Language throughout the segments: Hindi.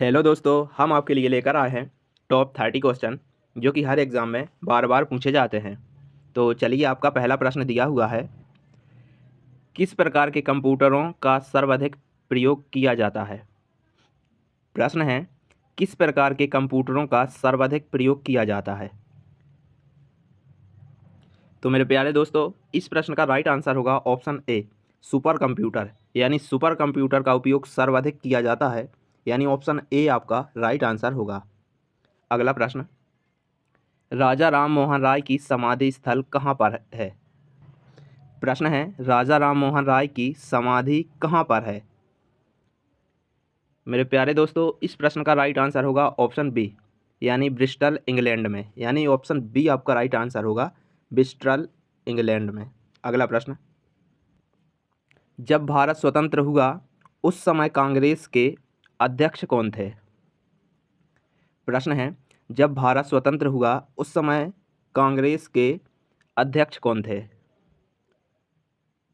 हेलो दोस्तों, हम आपके लिए लेकर आए हैं टॉप 30 क्वेश्चन जो कि हर एग्ज़ाम में बार बार पूछे जाते हैं। तो चलिए, आपका पहला प्रश्न दिया हुआ है, किस प्रकार के कंप्यूटरों का सर्वाधिक प्रयोग किया जाता है। प्रश्न है, किस प्रकार के कंप्यूटरों का सर्वाधिक प्रयोग किया जाता है। तो मेरे प्यारे दोस्तों, इस प्रश्न का राइट आंसर होगा ऑप्शन ए, सुपर कंप्यूटर। यानी सुपर कंप्यूटर का उपयोग सर्वाधिक किया जाता है, यानी ऑप्शन ए आपका राइट आंसर होगा। अगला प्रश्न, राजा राम मोहन राय की समाधि स्थल कहाँ पर है। प्रश्न है, राजा राम मोहन राय की समाधि कहाँ पर है। मेरे प्यारे दोस्तों, इस प्रश्न का राइट आंसर होगा ऑप्शन बी, यानी ब्रिस्टल इंग्लैंड में। यानी ऑप्शन बी आपका राइट आंसर होगा, ब्रिस्टल इंग्लैंड में। अगला प्रश्न, जब भारत स्वतंत्र हुआ उस समय कांग्रेस के अध्यक्ष कौन थे। प्रश्न है, जब भारत स्वतंत्र हुआ उस समय कांग्रेस के अध्यक्ष कौन थे।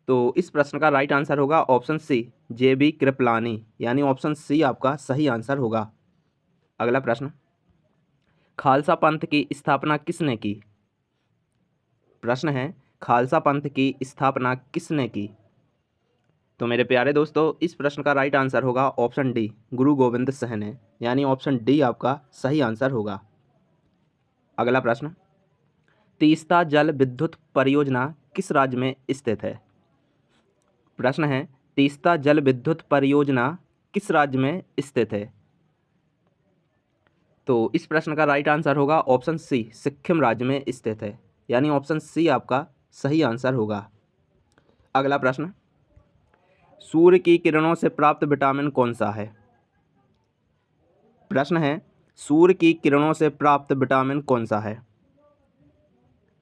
तो इस प्रश्न का राइट आंसर होगा ऑप्शन सी, JB कृपलानी। यानी ऑप्शन सी आपका सही आंसर होगा। अगला प्रश्न, खालसा पंथ की स्थापना किसने की। प्रश्न है, खालसा पंथ की स्थापना किसने की। तो मेरे प्यारे दोस्तों, इस प्रश्न का राइट आंसर होगा ऑप्शन डी, गुरु गोविंद सिंह ने। यानी ऑप्शन डी आपका सही आंसर होगा। अगला प्रश्न, तीस्ता जल विद्युत परियोजना किस राज्य में स्थित है। प्रश्न है, तीस्ता जल विद्युत परियोजना किस राज्य में स्थित है। तो इस प्रश्न का राइट आंसर होगा ऑप्शन सी, सिक्किम राज्य में स्थित है। यानी ऑप्शन सी आपका सही आंसर होगा। अगला प्रश्न, सूर्य की किरणों से प्राप्त विटामिन कौन सा है। प्रश्न है, सूर्य की किरणों से प्राप्त विटामिन कौन सा है।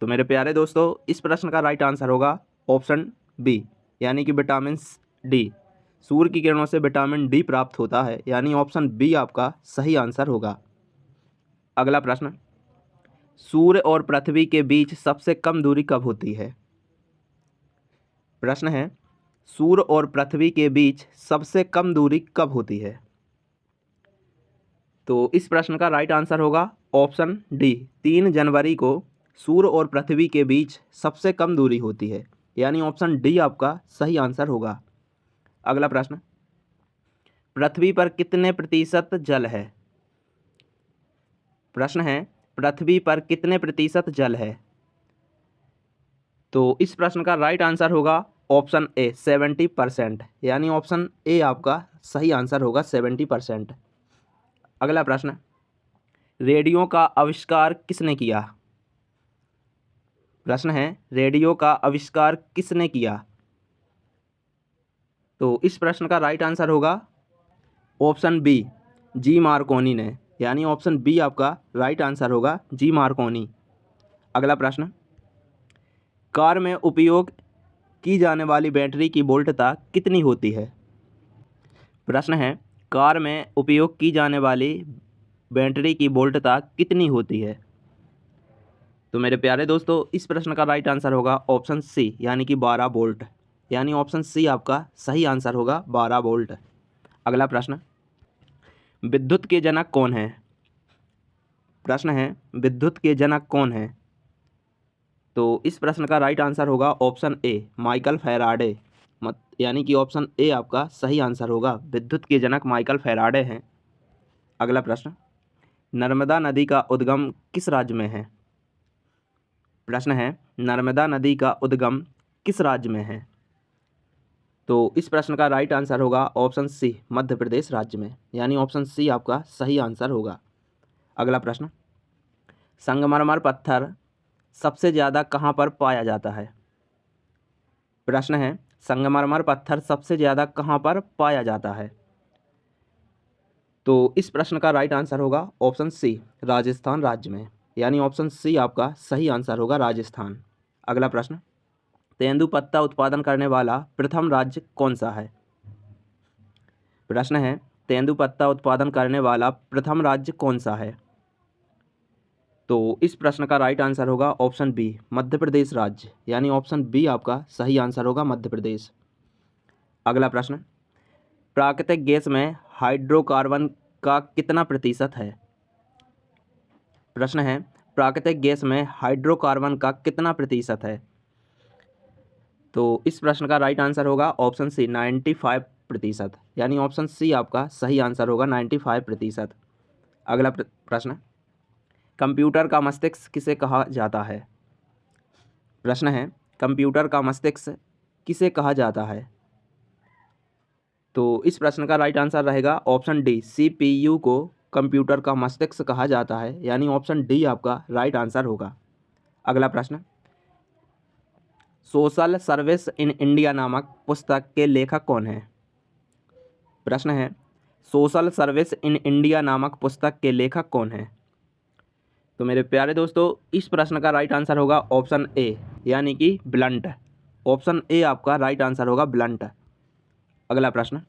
तो मेरे प्यारे दोस्तों, इस प्रश्न का राइट आंसर होगा ऑप्शन बी, यानी कि विटामिन डी। सूर्य की किरणों से विटामिन डी प्राप्त होता है। यानी ऑप्शन बी आपका सही आंसर होगा। अगला प्रश्न, सूर्य और पृथ्वी के बीच सबसे कम दूरी कब होती है। प्रश्न है, सूर्य और पृथ्वी के बीच सबसे कम दूरी कब होती है। तो इस प्रश्न का राइट आंसर होगा ऑप्शन डी, 3 जनवरी को सूर्य और पृथ्वी के बीच सबसे कम दूरी होती है। यानी ऑप्शन डी आपका सही आंसर होगा। अगला प्रश्न, पृथ्वी पर कितने प्रतिशत जल है। प्रश्न है, पृथ्वी पर कितने प्रतिशत जल है। तो इस प्रश्न का राइट आंसर होगा ऑप्शन ए, 70%। यानी ऑप्शन ए आपका सही आंसर होगा, 70%। अगला प्रश्न, रेडियो का आविष्कार किसने किया। प्रश्न है, रेडियो का आविष्कार किसने किया। तो इस प्रश्न का राइट आंसर होगा ऑप्शन बी, जी मार्कोनी ने। यानी ऑप्शन बी आपका राइट आंसर होगा, जी मार्कोनी। अगला प्रश्न, कार में उपयोग की जाने वाली बैटरी की वोल्टता कितनी होती है। प्रश्न है, कार में उपयोग की जाने वाली बैटरी की वोल्टता कितनी होती है। तो मेरे प्यारे दोस्तों, इस प्रश्न का राइट आंसर होगा ऑप्शन सी, यानी कि 12 वोल्ट। यानी ऑप्शन सी आपका सही आंसर होगा, 12 वोल्ट। अगला प्रश्न, विद्युत के जनक कौन है। प्रश्न है, विद्युत के जनक कौन है। तो इस प्रश्न का राइट आंसर होगा ऑप्शन ए, माइकल फैराडे। यानी कि ऑप्शन ए आपका सही आंसर होगा, विद्युत के जनक माइकल फैराडे हैं। अगला प्रश्न, नर्मदा नदी का उद्गम किस राज्य में है। प्रश्न है, नर्मदा नदी का उद्गम किस राज्य में है। तो इस प्रश्न का राइट आंसर होगा ऑप्शन सी, मध्य प्रदेश राज्य में। यानी ऑप्शन सी आपका सही आंसर होगा। अगला प्रश्न, संगमरमर पत्थर सबसे ज़्यादा कहाँ पर पाया जाता है। प्रश्न है, संगमरमर पत्थर सबसे ज़्यादा कहाँ पर पाया जाता है। तो इस प्रश्न का राइट आंसर होगा ऑप्शन सी, राजस्थान राज्य में। यानी ऑप्शन सी आपका सही आंसर होगा, राजस्थान। अगला प्रश्न, तेंदुपत्ता उत्पादन करने वाला प्रथम राज्य कौन सा है। प्रश्न है, तेंदुपत्ता उत्पादन करने वाला प्रथम राज्य कौन सा है। तो इस प्रश्न का राइट आंसर होगा ऑप्शन बी, मध्य प्रदेश राज्य। यानी ऑप्शन बी आपका सही आंसर होगा, मध्य प्रदेश। अगला प्रश्न, प्राकृतिक गैस में हाइड्रोकार्बन का कितना प्रतिशत है? प्रश्न है, प्राकृतिक गैस में हाइड्रोकार्बन का कितना प्रतिशत है? तो इस प्रश्न का राइट आंसर होगा ऑप्शन सी 95%, यानी ऑप्शन सी आपका सही आंसर होगा 95%। अगला प्रश्न, कंप्यूटर का मस्तिष्क किसे कहा जाता है? प्रश्न है, कंप्यूटर का मस्तिष्क किसे कहा जाता है? तो इस प्रश्न का राइट आंसर रहेगा ऑप्शन डी, CPU को कंप्यूटर का मस्तिष्क कहा जाता है, यानी ऑप्शन डी आपका राइट आंसर होगा। अगला प्रश्न, सोशल सर्विस इन इंडिया नामक पुस्तक के लेखक कौन है? प्रश्न है, सोशल सर्विस इन इंडिया नामक पुस्तक के लेखक कौन है? तो मेरे प्यारे दोस्तों, इस प्रश्न का राइट आंसर होगा ऑप्शन ए, यानी कि ब्लंट। ऑप्शन ए आपका राइट आंसर होगा, ब्लंट। अगला प्रश्न,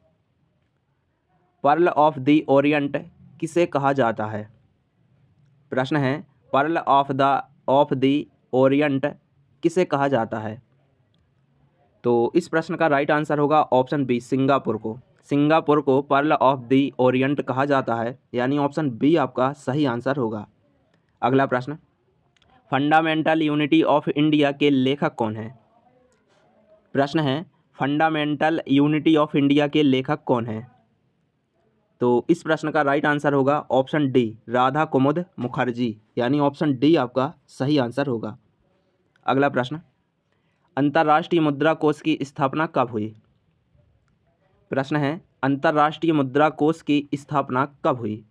पर्ल ऑफ द ओरिएंट किसे कहा जाता है? प्रश्न है, पर्ल ऑफ द ओरिएंट किसे कहा जाता है? तो इस प्रश्न का राइट आंसर होगा ऑप्शन बी, सिंगापुर को। सिंगापुर को पर्ल ऑफ द ओरिएंट कहा जाता है, यानी ऑप्शन बी आपका सही आंसर होगा। अगला प्रश्न, फंडामेंटल यूनिटी ऑफ इंडिया के लेखक कौन है? प्रश्न है, फंडामेंटल यूनिटी ऑफ इंडिया के लेखक कौन है? तो इस प्रश्न का राइट आंसर होगा ऑप्शन डी, राधा कुमुद मुखर्जी, यानी ऑप्शन डी आपका सही आंसर होगा। अगला प्रश्न, अंतर्राष्ट्रीय मुद्रा कोष की स्थापना कब हुई? प्रश्न है, अंतर्राष्ट्रीय मुद्रा कोष की स्थापना कब हुई?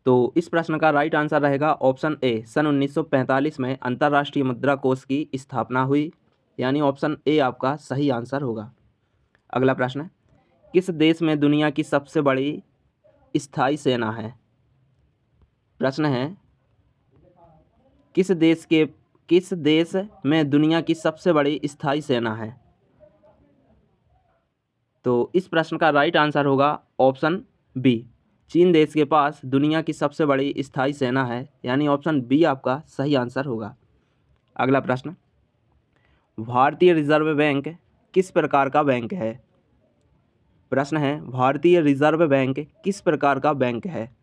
तो इस प्रश्न का राइट आंसर रहेगा ऑप्शन ए, सन 1945 में अंतर्राष्ट्रीय मुद्रा कोष की स्थापना हुई, यानी ऑप्शन ए आपका सही आंसर होगा। अगला प्रश्न, किस देश में दुनिया की सबसे बड़ी स्थायी सेना है? प्रश्न है, किस देश में दुनिया की सबसे बड़ी स्थायी सेना है? तो इस प्रश्न का राइट आंसर होगा ऑप्शन बी, चीन देश के पास दुनिया की सबसे बड़ी स्थायी सेना है, यानी ऑप्शन बी आपका सही आंसर होगा। अगला प्रश्न, भारतीय रिजर्व बैंक किस प्रकार का बैंक है? प्रश्न है, भारतीय रिजर्व बैंक किस प्रकार का बैंक है?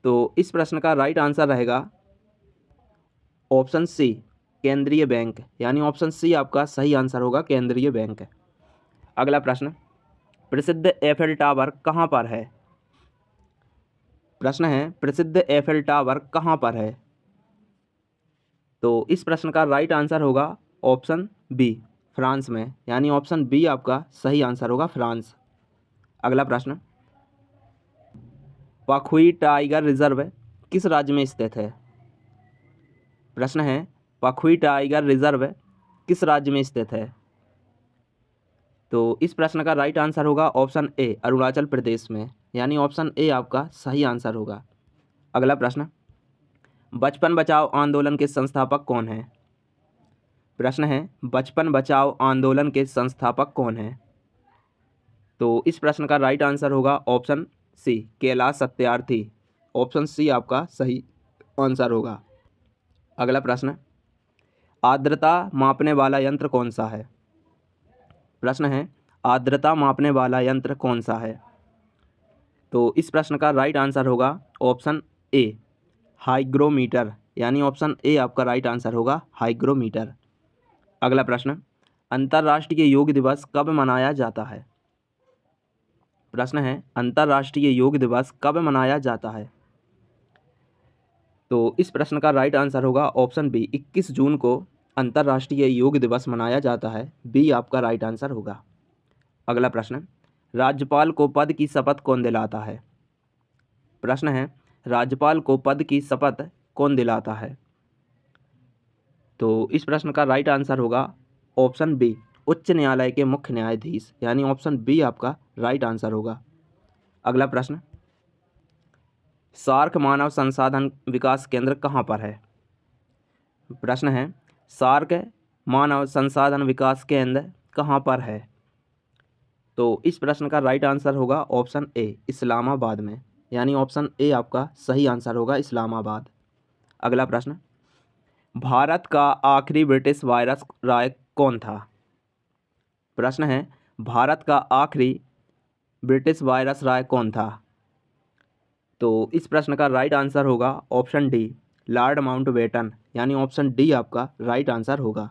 तो इस प्रश्न का राइट आंसर रहेगा ऑप्शन सी, केंद्रीय बैंक, यानी ऑप्शन सी आपका सही आंसर होगा, केंद्रीय बैंक। अगला प्रश्न, प्रसिद्ध एफिल टावर कहाँ पर है? प्रश्न है, प्रसिद्ध एफिल टावर कहाँ पर है? तो इस प्रश्न का राइट आंसर होगा ऑप्शन बी, फ्रांस में, यानी ऑप्शन बी आपका सही आंसर होगा, फ्रांस। अगला प्रश्न, पखुई टाइगर रिजर्व किस राज्य में स्थित है? प्रश्न है, पखुई टाइगर रिजर्व किस राज्य में स्थित है? तो इस प्रश्न का राइट आंसर होगा ऑप्शन ए, अरुणाचल प्रदेश में, यानी ऑप्शन ए आपका सही आंसर होगा। अगला प्रश्न, बचपन बचाओ आंदोलन के संस्थापक कौन हैं? प्रश्न है, बचपन बचाओ आंदोलन के संस्थापक कौन हैं? तो इस प्रश्न का राइट आंसर होगा option C, Kailash Satyarthi. Option C आपका सही आंसर होगा। अगला प्रश्न, आर्द्रता मापने वाला यंत्र कौन सा है? प्रश्न है, आर्द्रता मापने वाला यंत्र कौन सा है? तो इस प्रश्न का राइट आंसर होगा ऑप्शन ए, हाइग्रोमीटर, यानी ऑप्शन ए आपका राइट आंसर होगा, हाइग्रोमीटर। अगला प्रश्न, अंतर्राष्ट्रीय योग दिवस कब मनाया जाता है? प्रश्न है, अंतर्राष्ट्रीय योग दिवस कब मनाया जाता है? तो इस प्रश्न का राइट आंसर होगा ऑप्शन बी, 21 जून को अंतर्राष्ट्रीय योग दिवस मनाया जाता है, बी आपका राइट आंसर होगा। अगला प्रश्न, राज्यपाल को पद की शपथ कौन दिलाता है? प्रश्न है, राज्यपाल को पद की शपथ कौन दिलाता है? तो इस प्रश्न का राइट आंसर होगा ऑप्शन बी, उच्च न्यायालय के मुख्य न्यायाधीश, यानी ऑप्शन बी आपका राइट आंसर होगा। अगला प्रश्न, सार्क मानव संसाधन विकास केंद्र कहाँ पर है? प्रश्न है, सार्क मानव संसाधन विकास केंद्र कहाँ पर है? तो इस प्रश्न का राइट आंसर होगा ऑप्शन ए, इस्लामाबाद में, यानी ऑप्शन ए आपका सही आंसर होगा, इस्लामाबाद। अगला प्रश्न, भारत का आखिरी ब्रिटिश वायसराय कौन था? प्रश्न है, भारत का आखिरी ब्रिटिश वायसराय कौन था? तो इस प्रश्न का राइट आंसर होगा ऑप्शन डी, लॉर्ड माउंटबेटन, यानी ऑप्शन डी आपका राइट आंसर होगा।